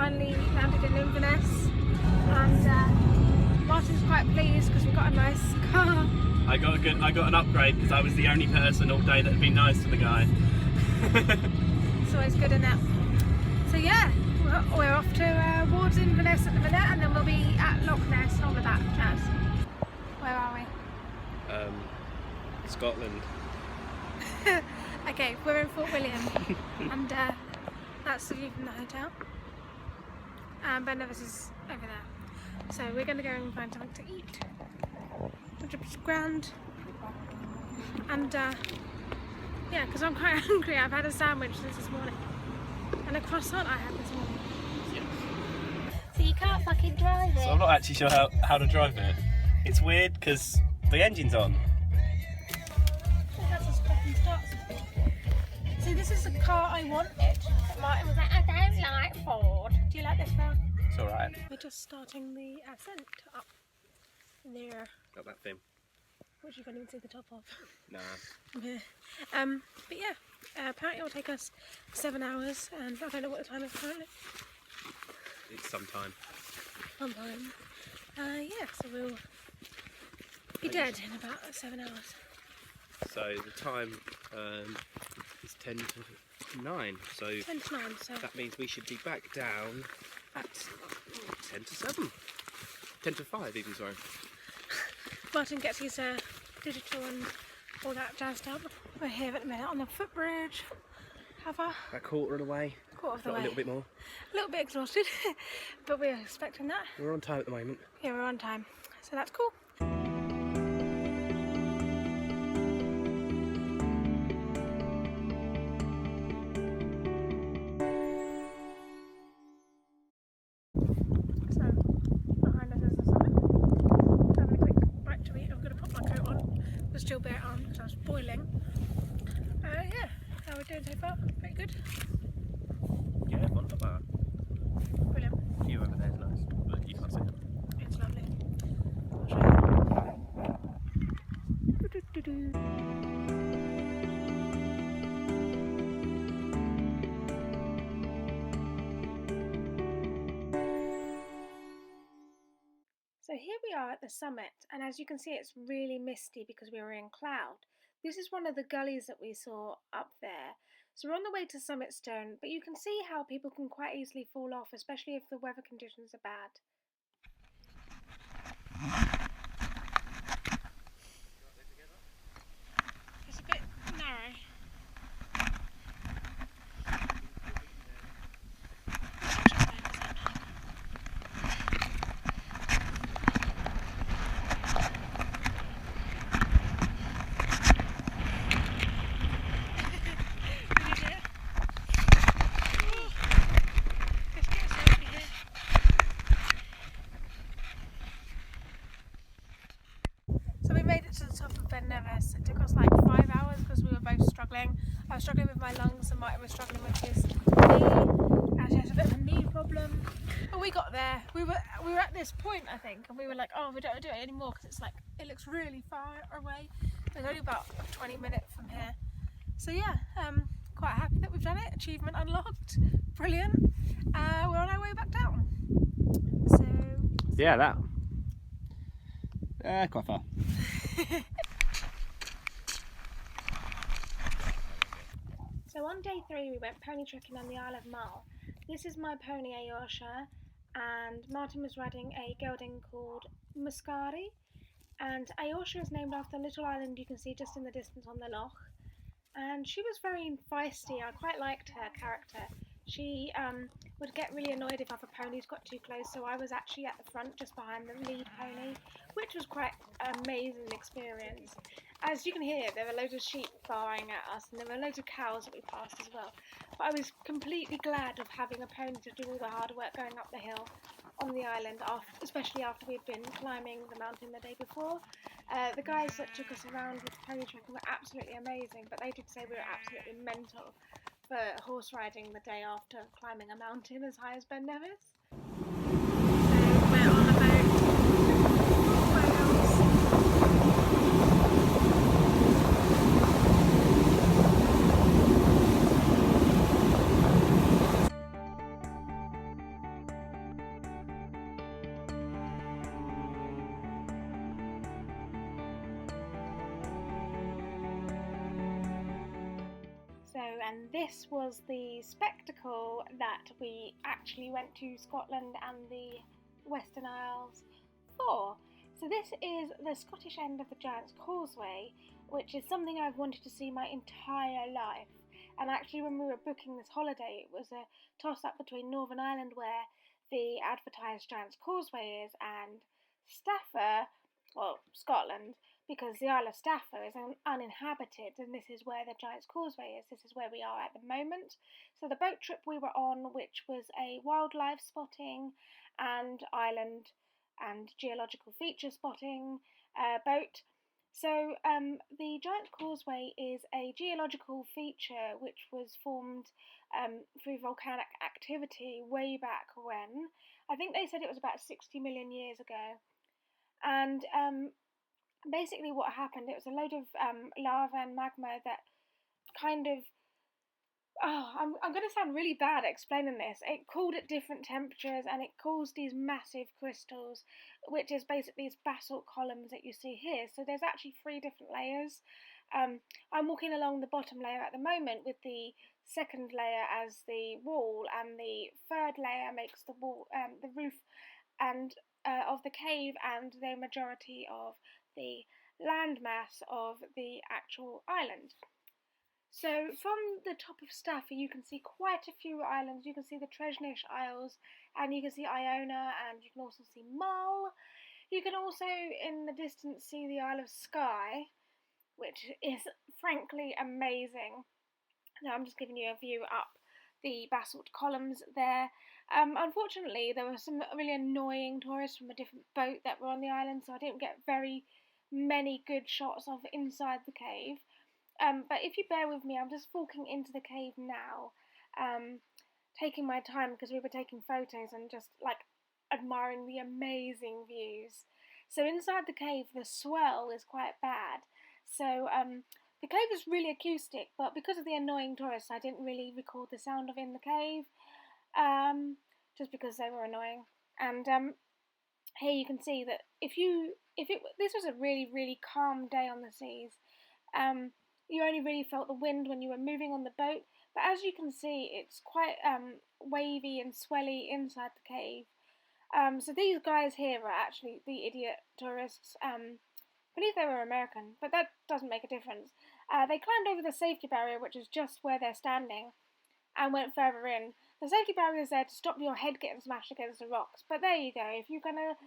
finally landed in Inverness, and Martin's quite pleased because we got a nice car. I got an upgrade because I was the only person all day that had been nice to the guy. It's always good, isn't it? So yeah, we're off to towards Inverness at the minute, and then we'll be at Loch Ness, all of that jazz. Where are we? Scotland. Okay, we're in Fort William, and that's the view from the hotel. Ben Nevis is over there. So we're going to go and find something to eat, which is grand. And yeah, because I'm quite hungry. I've had a sandwich since this morning, and a croissant I had this morning. So you can't fucking drive it. So I'm not actually sure how to drive it. It's weird because the engine's on. That's a stop and start. See, this is the car I wanted. But Martin was like, I don't like Ford. Do you like this car? It's alright. We're just starting the ascent up there. Got that thing. Which you can't even see the top of. Nah. Yeah. But yeah, apparently it will take us 7 hours, and I don't know what the time is currently. It's sometime. Sometime. Yeah, so we'll be dead in about 7 hours. So the time is 10 to 9. So 10 to 9, so that means we should be back down at 10 to 7. 10 to 5 even, sorry. Martin gets his digital and all that jazzed up. We're here at the minute on the footbridge. Have a quarter of the way. Quarter of the way. A little bit more. A little bit exhausted, but we're expecting that. We're on time at the moment. Yeah, we're on time, so that's cool. Still bear on because I was boiling. Yeah, how are we doing so far? Pretty good. Yeah, not bad. Brilliant. View over there is nice, but you can't see it. It's lovely. I'll show you. So here we are at the summit, and as you can see it's really misty because we were in cloud. This is one of the gullies that we saw up there. So we're on the way to Summit Stone, but you can see how people can quite easily fall off, especially if the weather conditions are bad. It's a bit narrow. It took us like 5 hours because we were both struggling. I was struggling with my lungs and Martin was struggling with his knee. Actually has a bit of a knee problem. But we got there. We were at this point, I think, and we were like, oh, we don't do it anymore because it's like it looks really far away. It's only about 20 minutes from here. So yeah, quite happy that we've done it. Achievement unlocked. Brilliant. We're on our way back down. So yeah, that. Quite far. So on day 3 we went pony trekking on the Isle of Mull. This is my pony Aorsha, and Martin was riding a gelding called Muscari, and Aorsha is named after a little island you can see just in the distance on the loch, and she was very feisty. I quite liked her character. She would get really annoyed if other ponies got too close, so I was actually at the front just behind the lead pony, which was quite an amazing experience. As you can hear, there were loads of sheep baaing at us, and there were loads of cows that we passed as well. But I was completely glad of having a pony to do all the hard work going up the hill on the island, especially after we'd been climbing the mountain the day before. The guys that took us around with pony trekking were absolutely amazing, but they did say we were absolutely mental for horse riding the day after climbing a mountain as high as Ben Nevis. So we're on about Wales. and this was the spectacle that we actually went to Scotland and the Western Isles for. So this is the Scottish end of the Giant's Causeway, which is something I've wanted to see my entire life. And actually when we were booking this holiday, it was a toss-up between Northern Ireland, where the advertised Giant's Causeway is, and Stafford, well, Scotland, because the Isle of Stafford is uninhabited, and this is where the Giant's Causeway is. This is where we are at the moment. So the boat trip we were on, which was a wildlife spotting and island and geological feature spotting boat. So the Giant's Causeway is a geological feature which was formed through volcanic activity way back when. I think they said it was about 60 million years ago. And basically what happened, it was a load of lava and magma that kind of, I'm going to sound really bad explaining this. It cooled at different temperatures and it caused these massive crystals, which is basically these basalt columns that you see here. So there's actually 3 different layers. I'm walking along the bottom layer at the moment, with the second layer as the wall, and the third layer makes the wall, the roof and of the cave, and the majority of the landmass of the actual island. So from the top of Stafford you can see quite a few islands. You can see the Tresnish Isles, and you can see Iona, and you can also see Mull. You can also in the distance see the Isle of Skye, which is frankly amazing. Now I'm just giving you a view up the basalt columns there. Unfortunately there were some really annoying tourists from a different boat that were on the island, so I didn't get very many good shots of inside the cave. But if you bear with me, I'm just walking into the cave now, taking my time because we were taking photos and just like admiring the amazing views. So inside the cave the swell is quite bad, so the cave is really acoustic, but because of the annoying tourists I didn't really record the sound of in the cave, just because they were annoying. And here you can see that this was a really calm day on the seas. You only really felt the wind when you were moving on the boat, but as you can see it's quite wavy and swelly inside the cave. So these guys here are actually the idiot tourists. I believe they were American, but that doesn't make a difference. They climbed over the safety barrier, which is just where they're standing, and went further in. The safety barrier is there to stop your head getting smashed against the rocks, but there you go. If you're going to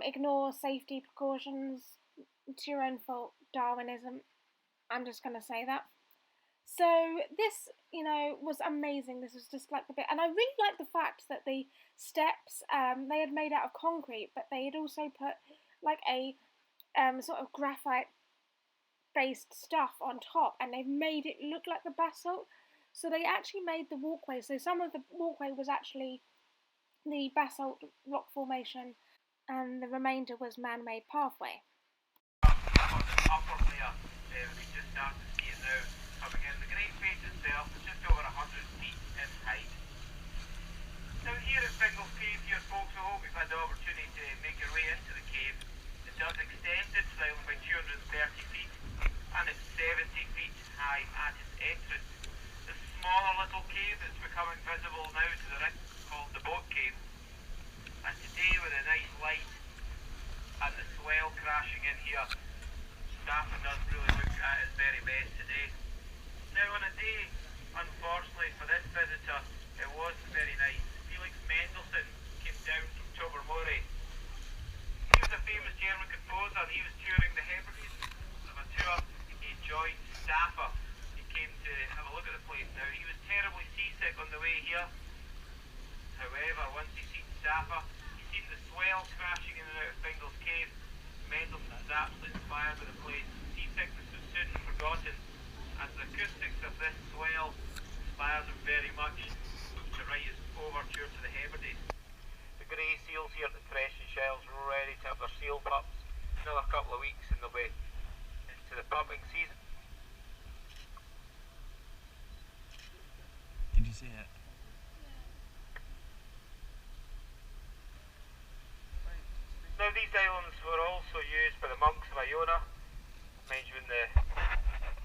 ignore safety precautions, it's your own fault. Darwinism. I'm just going to say that. So this, was amazing. This was just like the bit, and I really like the fact that the steps they had made out of concrete, but they had also put like a sort of graphite-based stuff on top, and they've made it look like the basalt. So they actually made the walkway. So some of the walkway was actually the basalt rock formation, and the remainder was man-made pathway. On the upper layer, we just start to see it now coming in. The Great Face itself is just over 100 feet in height. Now here at Fingal's Cave here, folks, I hope you've had the opportunity to make your way into the cave. It does extend its length by 230 feet, and it's 70 feet high at its entrance. The smaller little cave that's becoming visible now to the right, called the Boat Cave. And today, with a nice light and the swell crashing in here, Stafford does really look at its very best today. Now on a day, unfortunately for this visitor, it wasn't very nice. Felix Mendelssohn came down from Tobermory. He was a famous German composer. He was touring the Hebrides of a tour. He joined Stafford. He came to have a look at the place. Now he was terribly seasick on the way here. However, once he seen Stafford, he seen the swell crashing in and out of Fingal's Cave. Mendelssohn was absolutely inspired by the place. Seasickness was soon forgotten, and the acoustics of this swell inspired him very much to write his overture to the Hebrides. The grey seals here at the Crescent Shells are ready to have their seal pups. Another couple of weeks and they'll be into the pupping season. Did you see it? Now these islands were also used by the monks of Iona. Mind you, when the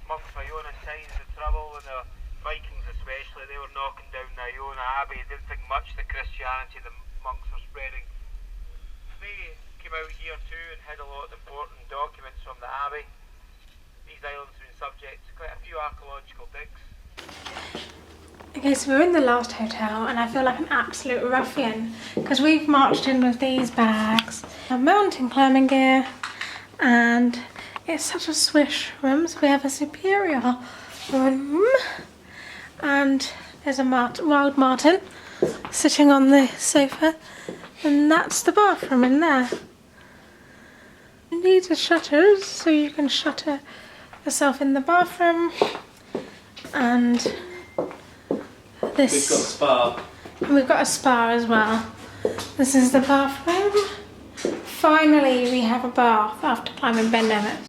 monks of Iona signs of trouble when they're Vikings especially, they were knocking down Iona Abbey. They didn't think much of the Christianity the monks were spreading. They came out here too and had a lot of important documents from the Abbey. These islands have been subject to quite a few archaeological digs. Okay, so we're in the last hotel and I feel like an absolute ruffian because we've marched in with these bags, our mountain climbing gear, and it's such a swish room. So we have a superior room and there's a wild martin sitting on the sofa, and that's the bathroom in there. It needs a shutters so you can shutter yourself in the bathroom, and this. We've got a spa. And we've got a spa as well. This is the bathroom. Finally we have a bath after climbing Ben Nevis.